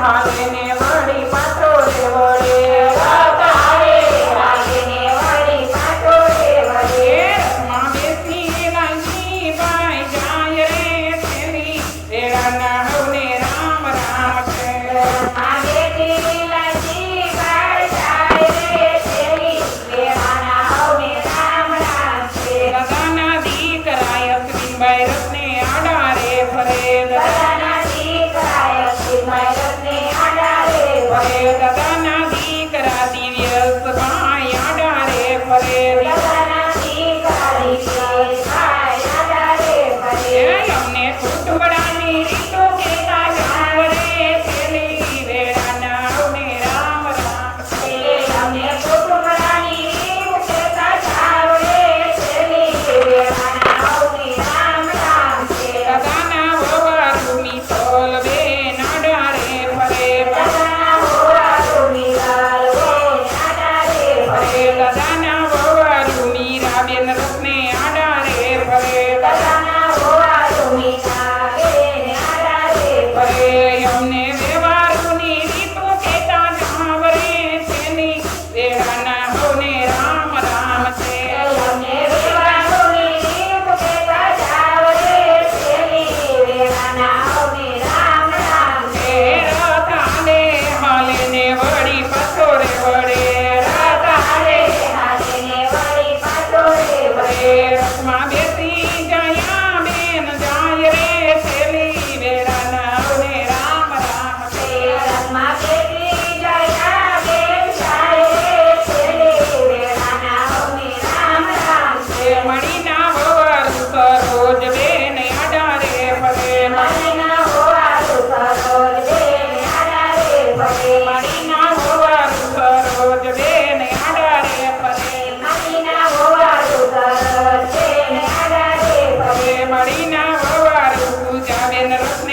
હાલે ને વળી પાછો રે વળે રથમાં બેસી લાલજીભાઈ જાય રે છેલ્લી વેળાના હવને રામ રામ છે દાદાના દીકરા અશ્વિનભાઈ રથને આડારે ફરે દાદાના દીકરા દિવ્યસભાઈ આડારે ફરે અમને ટુટવડાની રીતો કેતા જાવ રે છેલ્લી વેળાના હવને રામ રામ દાદાના વવારું મિસલ બેન આડારે ફરે દાદાના વવારું મીરાબેન રથને આડારે ફરે અમને વ્યવહારની રીતો કેતા જાવ રે છેલ્લી વેળાના હવને રામ રામ છે રથ હાલે ને વળી પાછો રે વળે રથમાં બેસી જયા બેન જાય રે છેલ્લી વેળાના હવને રામ રામ છે મણીના વવારું સરોજ બેન આડારે ફરે મણીના વવારું સરોજ બેન આડારે ફરે મણીના વવારું પૂજાબેન રથને